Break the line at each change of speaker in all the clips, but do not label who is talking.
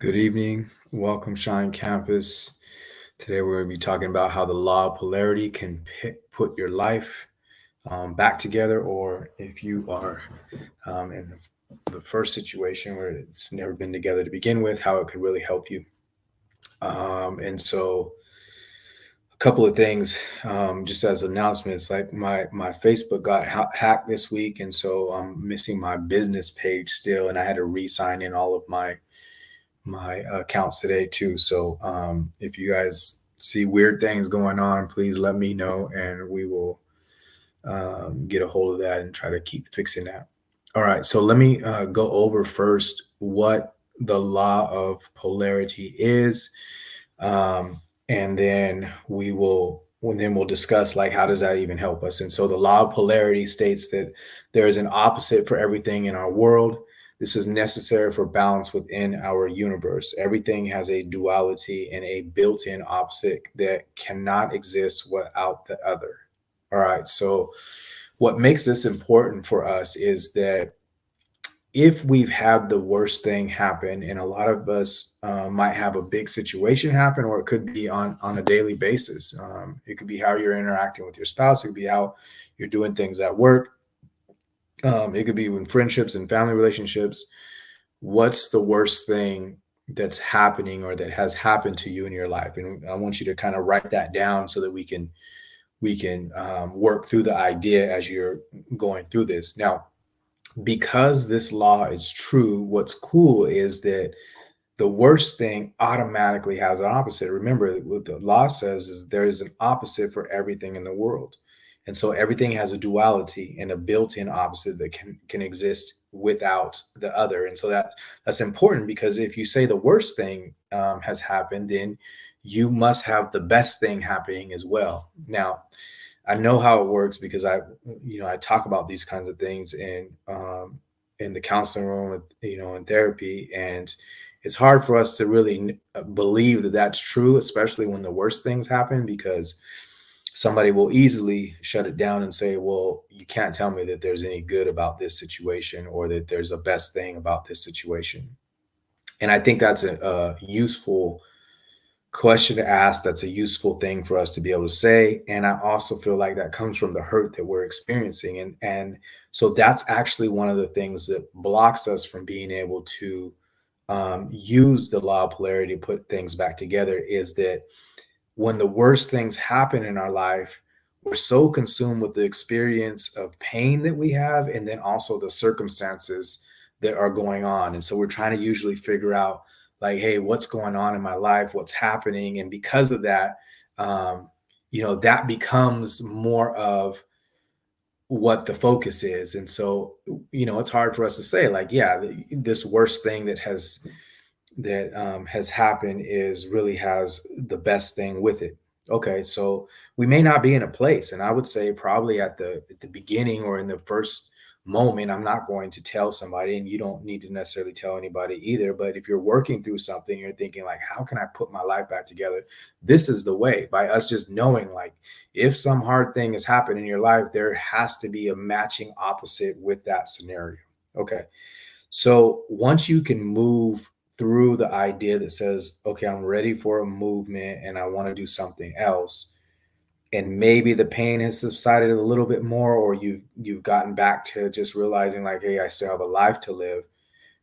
Good evening. Welcome, Shine Campus. Today we're going to be talking about how the law of polarity can put your life back together, or if you are in the first situation where it's never been together to begin with, how it could really help you. And so, a couple of things, just as announcements, like my Facebook got hacked this week, and so I'm missing my business page still, and I had to re-sign in all of my accounts today too. So if you guys see weird things going on, please let me know, and we will get a hold of that and try to keep fixing that. All right. So let me go over first what the law of polarity is, and then we'll discuss like how does that even help us. And so the law of polarity states that there is an opposite for everything in our world. This is necessary for balance within our universe. Everything has a duality and a built-in opposite that cannot exist without the other. All right. So what makes this important for us is that if we've had the worst thing happen, and a lot of us might have a big situation happen, or it could be on a daily basis. It could be how you're interacting with your spouse. It could be how you're doing things at work. It could be in friendships and family relationships. What's the worst thing that's happening or that has happened to you in your life? And I want you to kind of write that down so that we can work through the idea as you're going through this. Now, because this law is true, what's cool is that the worst thing automatically has an opposite. Remember, what the law says is there is an opposite for everything in the world. And so everything has a duality and a built-in opposite that can exist without the other. And so that's important, because if you say the worst thing has happened, then you must have the best thing happening as well. Now, I know how it works because I talk about these kinds of things in the counseling room, in therapy, and it's hard for us to really believe that that's true, especially when the worst things happen, because somebody will easily shut it down and say, "Well, you can't tell me that there's any good about this situation or that there's a best thing about this situation." And I think that's a useful question to ask. That's a useful thing for us to be able to say. And I also feel like that comes from the hurt that we're experiencing. And so that's actually one of the things that blocks us from being able to use the law of polarity to put things back together, is that when the worst things happen in our life, we're so consumed with the experience of pain that we have, and then also the circumstances that are going on. And so we're trying to usually figure out, like, hey, what's going on in my life? What's happening? And because of that, um, that becomes more of what the focus is. And so, it's hard for us to say, like, yeah, this worst thing that has happened is really has the best thing with it. Okay, so we may not be in a place, and I would say probably at the beginning or in the first moment, I'm not going to tell somebody, and you don't need to necessarily tell anybody either. But if you're working through something, you're thinking like, how can I put my life back together? This is the way, by us just knowing, like, if some hard thing has happened in your life, there has to be a matching opposite with that scenario. Okay, so once you can move through the idea that says, okay, I'm ready for a movement and I want to do something else, and maybe the pain has subsided a little bit more, or you've gotten back to just realizing like, hey, I still have a life to live,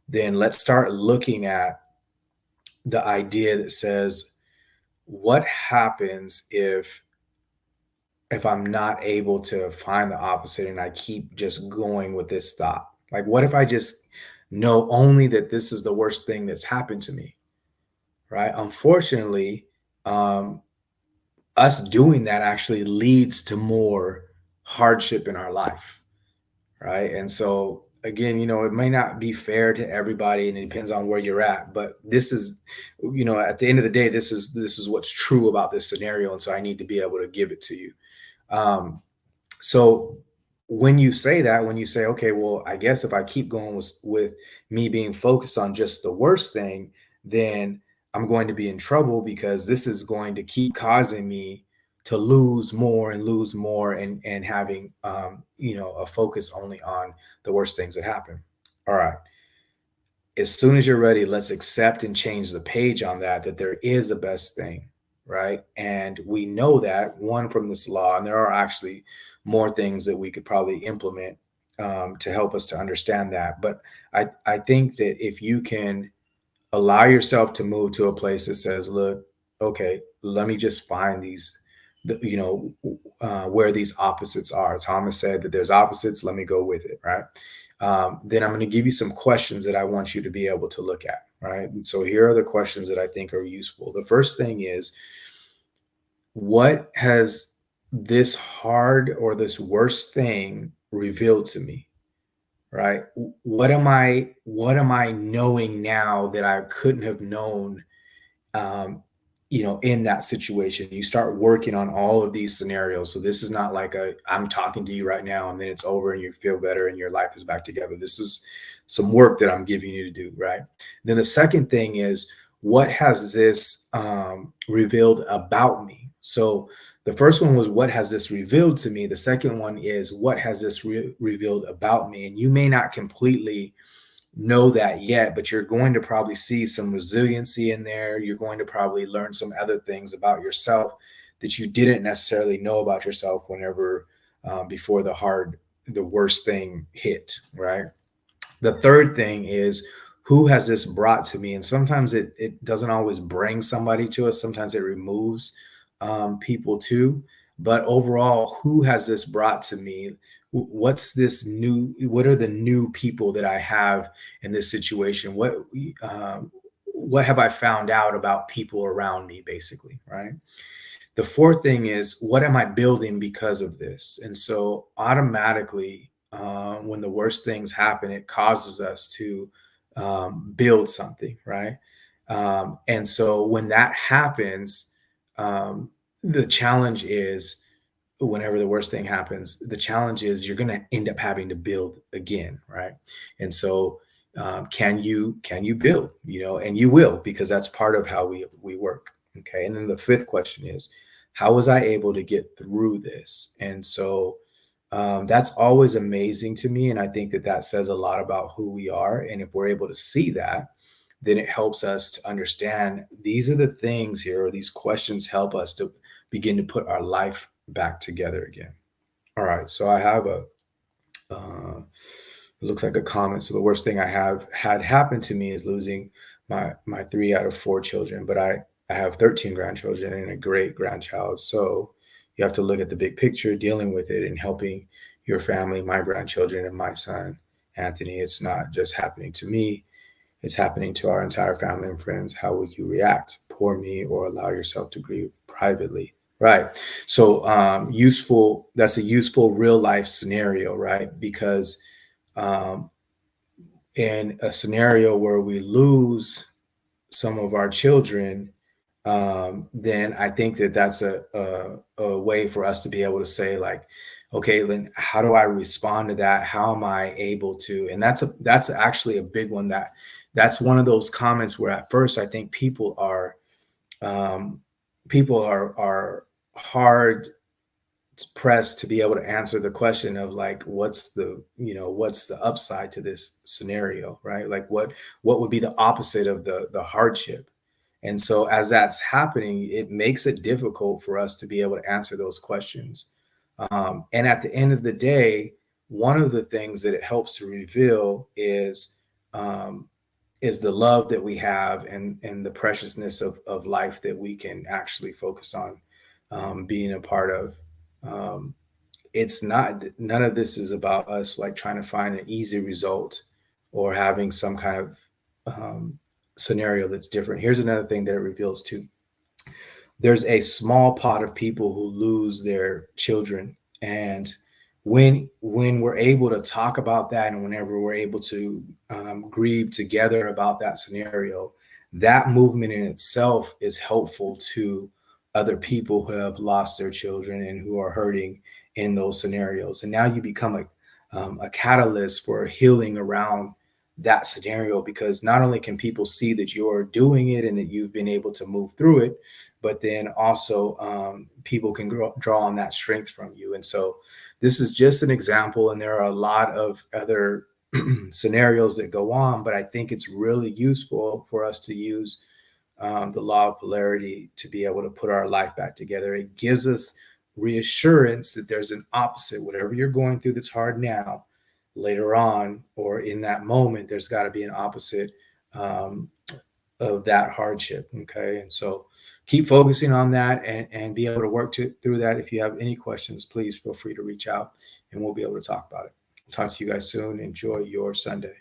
then let's start looking at the idea that says, what happens if I'm not able to find the opposite and I keep just going with this thought? Like, what if I just know only that this is the worst thing that's happened to me, right? Unfortunately, um, us doing that actually leads to more hardship in our life, right? And so, again, it may not be fair to everybody, and it depends on where you're at. But this is, at the end of the day, this is what's true about this scenario, and so I need to be able to give it to you. So when you say that, when you say, okay, well, I guess if I keep going with me being focused on just the worst thing, then I'm going to be in trouble, because this is going to keep causing me to lose more and having a focus only on the worst things that happen. All right. as soon as you're ready, let's accept and change the page on that, that there is a best thing, right? And we know that one from this law, and there are actually more things that we could probably implement to help us to understand that. But I think that if you can allow yourself to move to a place that says, look, okay, let me just find these, where these opposites are. Thomas said that there's opposites. Let me go with it, right? Then I'm going to give you some questions that I want you to be able to look at, right? And so here are the questions that I think are useful. The first thing is, what has this hard or this worst thing revealed to me? Right? What am I knowing now that I couldn't have known, um, in that situation? You start working on all of these scenarios. So this is not like I'm talking to you right now and then it's over and you feel better and your life is back together. This is some work that I'm giving you to do, right? Then the second thing is, what has this revealed about me? So the first one was, what has this revealed to me? The second one is, what has this revealed about me? And you may not completely know that yet, but you're going to probably see some resiliency in there. You're going to probably learn some other things about yourself that you didn't necessarily know about yourself whenever before the worst thing hit, right? The third thing is, who has this brought to me? And sometimes it doesn't always bring somebody to us. Sometimes it removes people too. But overall, who has this brought to me? What's this new? What are the new people that I have in this situation? What have I found out about people around me, basically, right? The fourth thing is, what am I building because of this? And so automatically, when the worst things happen, it causes us to build something, right? And so when that happens, um, the challenge is, whenever the worst thing happens, the challenge is you're going to end up having to build again, right? And so, can you build? And you will, because that's part of how we work. Okay. And then the fifth question is, how was I able to get through this? And so, that's always amazing to me, and I think that that says a lot about who we are. And if we're able to see that, then it helps us to understand these are the things here, or these questions help us to begin to put our life back together again. All right, so I have it looks like a comment. So the worst thing I have had happen to me is losing my three out of four children, but I have 13 grandchildren and a great grandchild. So you have to look at the big picture, dealing with it and helping your family, my grandchildren and my son Anthony. It's not just happening to me, it's happening to our entire family and friends. How will you react? Pour me or allow yourself to grieve privately? Right. So useful. That's a useful real life scenario, right? Because um, in a scenario where we lose some of our children, then I think that that's a way for us to be able to say, like, okay, then how do I respond to that? How am I able to? And that's actually a big one. That's one of those comments where at first I think um, people are hard pressed to be able to answer the question of, like, what's the upside to this scenario, right? Like, what would be the opposite of the hardship? And so as that's happening, it makes it difficult for us to be able to answer those questions. And at the end of the day, one of the things that it helps to reveal um, is the love that we have, and the preciousness of life that we can actually focus on being a part of. Um, it's not None of this is about us like trying to find an easy result or having some kind of um, scenario that's different. Here's another thing that it reveals too: there's a small pot of people who lose their children, and when we're able to talk about that, and whenever we're able to grieve together about that scenario, that movement in itself is helpful to other people who have lost their children and who are hurting in those scenarios. And now you become a catalyst for healing around that scenario, because not only can people see that you're doing it and that you've been able to move through it, but then also people can draw on that strength from you. And so this is just an example, and there are a lot of other scenarios that go on, but I think it's really useful for us to use the law of polarity to be able to put our life back together. It gives us reassurance that there's an opposite. Whatever you're going through that's hard now, later on or in that moment, there's got to be an opposite um, of that hardship. Okay. And so keep focusing on that and be able to through that. If you have any questions, please feel free to reach out and we'll be able to talk about it. Talk to you guys soon. Enjoy your Sunday.